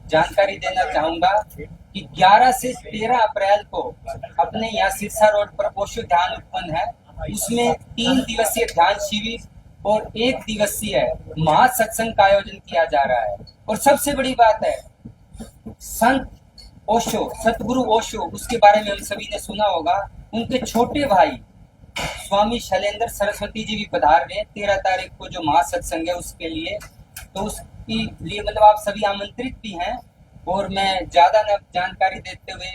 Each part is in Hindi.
जानकारी देना चाहूंगा कि 11 से 13 अप्रैल को अपने यहाँ सिरसा रोड पर ओशो ध्यान उत्पन्न है। उसमें 3 दिवसीय ध्यान शिविर और 1 दिवसीय महासत्संग का आयोजन किया जा रहा है। और सबसे बड़ी बात है, संत ओशो, सतगुरु ओशो, उसके बारे में हम सभी ने सुना होगा। उनके छोटे भाई स्वामी शैलेंद्र सरस्वती जी भी पधार रहे हैं 13 तारीख को जो महासत्संग है उसके लिए। तो उसके लिए मतलब आप सभी आमंत्रित भी हैं। और मैं ज्यादा न जानकारी देते हुए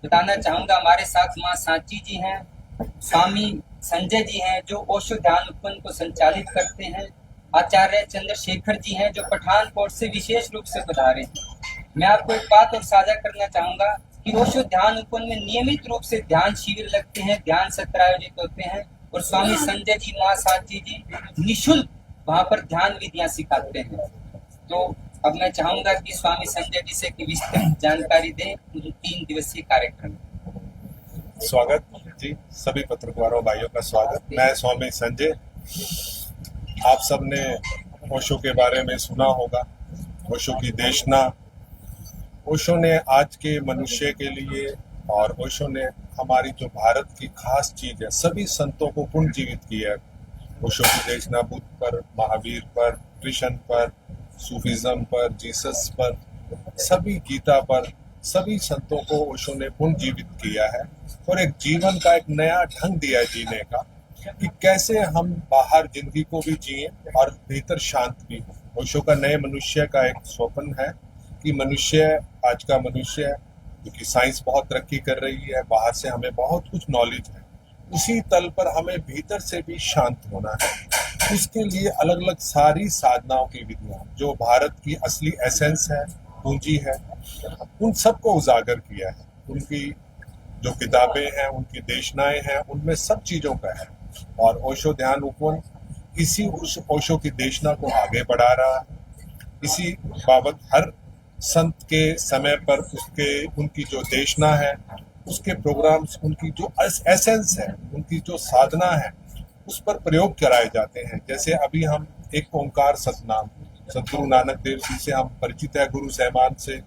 बताना चाहूंगा, हमारे साथ माँ सांची जी हैं, स्वामी संजय जी हैं जो ओशो ध्यान उत्पन्न को संचालित करते हैं, आचार्य चंद्रशेखर जी हैं जो पठानकोट से विशेष रूप से पधारे हैं। मैं आपको एक बात और साझा करना चाहूंगा कि ओशो ध्यान उपवन में नियमित रूप से ध्यान शिविर लगते हैं, ध्यान सत्र आयोजित होते हैं और स्वामी संजय जी, माँ सांची जी निःशुल्क वहां पर ध्यान विधियां सिखाते हैं। तो अब मैं चाहूंगा कि स्वामी संजय जी से की विस्तृत जानकारी दें 3 दिवसीय कार्यक्रम। स्वागत जी, सभी पत्रकारों भाइयों का स्वागत। मैं स्वामी संजय। आप सबने ओशो के बारे में सुना होगा, ओशो की देशना। ओशो ने आज के मनुष्य के लिए और ओशो ने हमारी जो भारत की खास चीज है, सभी संतों को पुनर्जीवित किया है। ओशो की देशना बुद्ध पर, महावीर पर, कृष्ण पर, सूफिज्म पर, जीसस पर, सभी गीता पर, सभी संतों को ओशो ने पुनर्जीवित किया है और एक जीवन का एक नया ढंग दिया है जीने का, कि कैसे हम बाहर जिंदगी को भी जिए और भीतर शांत भी हो। ओशो का नए मनुष्य का एक स्वप्न है कि मनुष्य, आज का मनुष्य, क्योंकि साइंस बहुत तरक्की कर रही है, बाहर से हमें बहुत कुछ नॉलेज है, उसी तल पर हमें भीतर से भी शांत होना है। उसके लिए अलग अलग सारी साधनाओं की विधियां जो भारत की असली एसेंस है, पूंजी है, उन सबको उजागर किया है। उनकी जो किताबें हैं, उनकी देशनाएं हैं, उनमें सब चीजों का है। और ओशो ध्यान उपवन इसी ओशो की देशना को आगे बढ़ा रहा है। इसी बाबत हर संत के समय पर उनकी जो देशना है, उसके प्रोग्राम्स, उनकी जो एसेंस है, उनकी जो साधना है, उस पर प्रयोग कराए जाते हैं। जैसे अभी हम एक ओंकार सतनाम, सतगुरु नानक देव जी से हम परिचित है, गुरु सहमान से,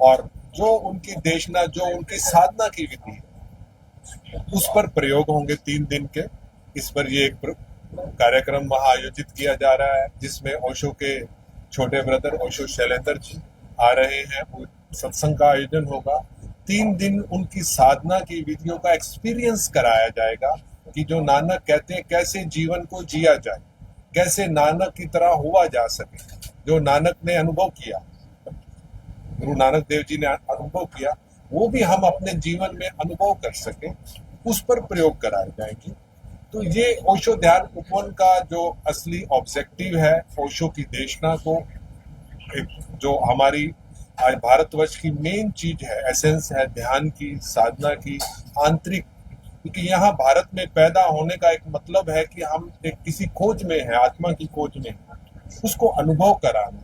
और जो उनकी देशना, जो उनकी साधना की विधि है, उस पर प्रयोग होंगे 3 दिन के। इस पर ये एक कार्यक्रम वहाँ आयोजित किया जा रहा है, जिसमें ओशो के छोटे ब्रदर ओशो शैलेंद्र जी आ रहे हैं। सत्संग का आयोजन होगा। 3 दिन उनकी साधना की विधियों का एक्सपीरियंस कराया जाएगा कि जो नानक कहते हैं कैसे जीवन को जिया जाए, कैसे नानक की तरह हुआ जा सके। जो नानक ने अनुभव किया, गुरु नानक देव जी ने अनुभव किया, वो भी हम अपने जीवन में अनुभव कर सके, उस पर प्रयोग कराए जाएंगे। तो ये ओशो ध्यान उपवन का जो असली ऑब्जेक्टिव है, ओशो की देशना को, जो हमारी आज भारतवर्ष की मेन चीज है, एसेंस है ध्यान की, साधना की, आंतरिक। क्योंकि यहाँ भारत में पैदा होने का एक मतलब है कि हम एक किसी खोज में है, आत्मा की खोज में है, उसको अनुभव कराना,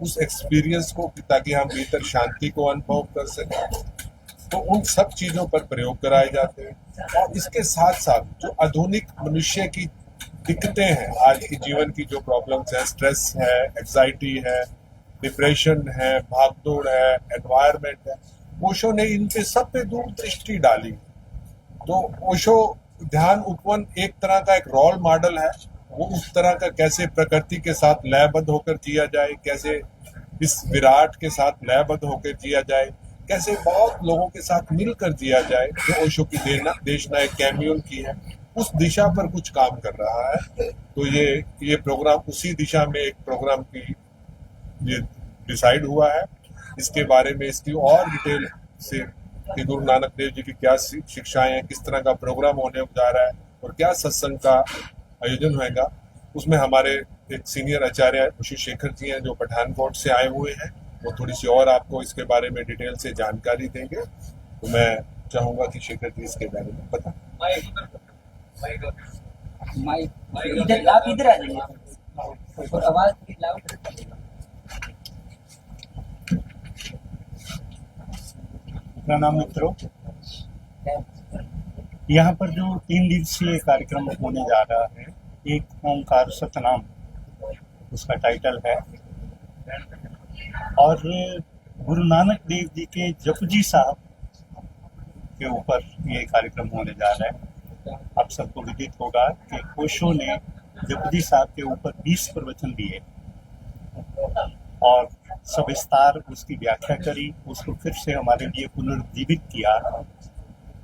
उस एक्सपीरियंस को, ताकि हम भीतर शांति को अनुभव कर सकें। तो उन सब चीजों पर प्रयोग कराए जाते हैं। और इसके साथ साथ जो आधुनिक मनुष्य की दिक्कतें हैं, आज की जीवन की जो प्रॉब्लम्स है, स्ट्रेस है, एंजाइटी है, डिप्रेशन है, भागदौड़ है, एनवायरमेंट है, ओशो ने इन पे सब पे दूरदृष्टि डाली। तो ओशो ध्यान उपवन एक तरह का एक रोल मॉडल है। वो उस तरह का कैसे प्रकृति के साथ लयबद्ध होकर जिया जाए, कैसे इस विराट के साथ लयबद्ध होकर जिया जाए, कैसे बहुत लोगों के साथ मिलकर जिया जाए, जो ओशो की देशना एक कैम्यून की है, उस दिशा पर कुछ काम कर रहा है। तो ये प्रोग्राम उसी दिशा में एक प्रोग्राम की ये डिसाइड हुआ है। इसके बारे में, इसकी और डिटेल से कि गुरु नानक देव जी की क्या शिक्षाएं हैं, किस तरह का प्रोग्राम होने जा रहा है और क्या सत्संग का आयोजन होगा, उसमें हमारे एक सीनियर आचार्य ओशो शेखर जी हैं जो पठानकोट से आए हुए हैं। वो थोड़ी सी और आपको इसके बारे में डिटेल से जानकारी देंगे। तो मैं चाहूंगा कि शेखर जी इसके बारे में बताएं। आप इधर आ जाइए और आवाज लाउड। प्रणाम मित्रों, यहाँ पर जो 3 दिवसीय कार्यक्रम होने जा रहा है, एक ओंकार सतनाम उसका टाइटल है, और गुरु नानक देव जी के जपजी साहब के ऊपर ये कार्यक्रम होने जा रहा है। आप सबको विदित होगा कि ओशो ने जपजी साहब के ऊपर 20 प्रवचन दिए और सविस्तार उसकी व्याख्या करी, उसको फिर से हमारे लिए पुनर्जीवित किया।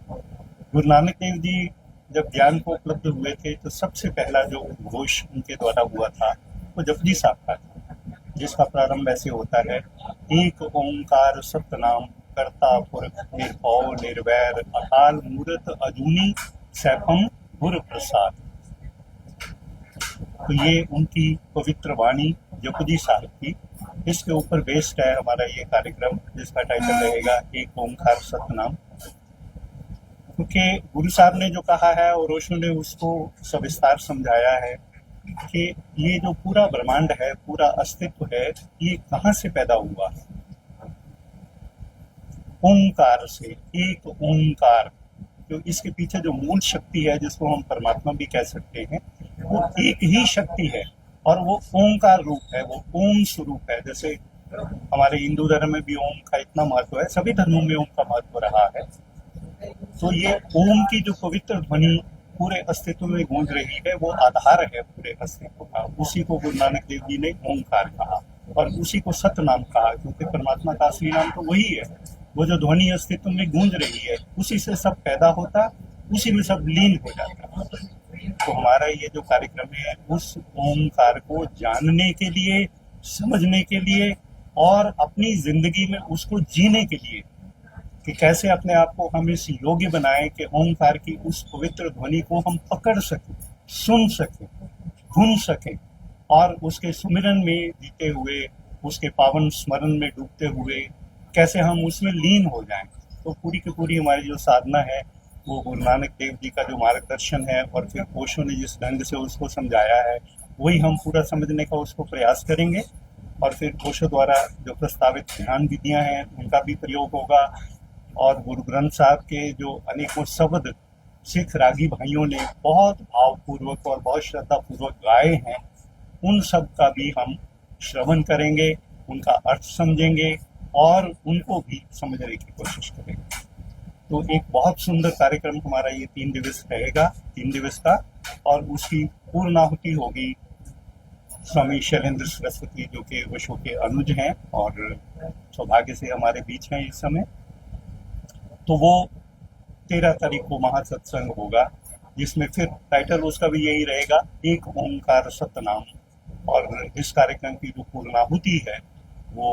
गुरु नानक देव जी जब ज्ञान को उपलब्ध हुए थे तो सबसे पहला जो उद्घोष उनके द्वारा हुआ था वो जपजी साहब का था, जिसका प्रारंभ ऐसे होता है, एक ओंकार सतनाम कर्ता पुरख निर्भव निर्वैर अकाल मूर्त अजूनी सैफम गुर प्रसाद। तो ये उनकी पवित्र वाणी जपजी साहब की, इसके ऊपर बेस्ड है हमारा ये कार्यक्रम, जिसका टाइटल रहेगा एक ओंकार सतनाम। क्योंकि गुरु साहब ने जो कहा है और ओशो ने उसको सविस्तार समझाया है कि ये जो पूरा ब्रह्मांड है, पूरा अस्तित्व है, ये कहाँ से पैदा हुआ है? ओंकार से। एक ओंकार, जो इसके पीछे जो मूल शक्ति है, जिसको हम परमात्मा भी कह सकते हैं, वो एक ही शक्ति है और वो ओंकार रूप है, वो ओम स्वरूप है। जैसे हमारे हिंदू धर्म में भी ओम का इतना महत्व है, सभी धर्मों में ओम का महत्व रहा है। तो ये ओम की जो पवित्र ध्वनि पूरे अस्तित्व में गूंज रही है, वो आधार है पूरे अस्तित्व का। उसी को गुरु नानक देव जी ने ओंकार कहा और उसी को सतनाम कहा, क्योंकि परमात्मा का असली नाम तो वही है। वो जो ध्वनि अस्तित्व में गूंज रही है, उसी से सब पैदा होता, उसी में सब लीन हो जाता। तो हमारा ये जो कार्यक्रम है, उस ओंकार को जानने के लिए, समझने के लिए और अपनी जिंदगी में उसको जीने के लिए, कि कैसे अपने आप को हम इस योग्य बनाएं कि ओंकार की उस पवित्र ध्वनि को हम पकड़ सकें, सुन सकें, घूम सकें और उसके सुमिरन में जीते हुए, उसके पावन स्मरण में डूबते हुए कैसे हम उसमें लीन हो जाएं। तो पूरी की पूरी हमारी जो साधना है वो गुरु नानक देव जी का जो मार्गदर्शन है और फिर ओशो ने जिस ढंग से उसको समझाया है, वही हम पूरा समझने का उसको प्रयास करेंगे। और फिर ओशो द्वारा जो प्रस्तावित ध्यान विधियाँ हैं उनका भी प्रयोग होगा। और गुरु ग्रंथ साहब के जो अनेकों शब्द सिख रागी भाइयों ने बहुत भावपूर्वक और बहुत श्रद्धापूर्वक गाए हैं, उन सब का भी हम श्रवण करेंगे, उनका अर्थ समझेंगे और उनको भी समझने की कोशिश करेंगे। तो एक बहुत सुंदर कार्यक्रम हमारा ये 3 दिवस रहेगा, 3 दिवस का। और उसकी पूर्णाहुति होगी स्वामी शैलेंद्र सरस्वती, जो कि ओशो के अनुज हैं और सौभाग्य से हमारे बीच हैं इस समय। तो वो 13 तारीख को महासत्संग होगा, जिसमें फिर टाइटल उसका भी यही रहेगा, एक ओंकार सतनाम। और इस कार्यक्रम की जो पूर्णाहुति है वो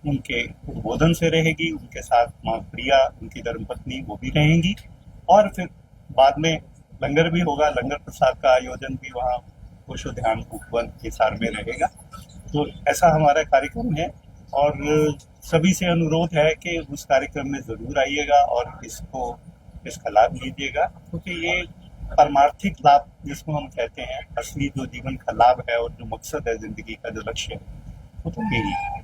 उनके उद्बोधन से रहेगी, उनके साथ माँ प्रिया, उनकी धर्मपत्नी, वो भी रहेंगी। और फिर बाद में लंगर भी होगा, लंगर प्रसाद का आयोजन भी वहाँ ओशो ध्यान उपवन हिसार में रहेगा। तो ऐसा हमारा कार्यक्रम है और सभी से अनुरोध है कि उस कार्यक्रम में जरूर आइएगा और इसका लाभ लीजिएगा, क्योंकि ये परमार्थिक लाभ जिसको हम कहते हैं, असली जो जीवन का लाभ है और जो मकसद है जिंदगी का, जो लक्ष्य है, वो तो यही है।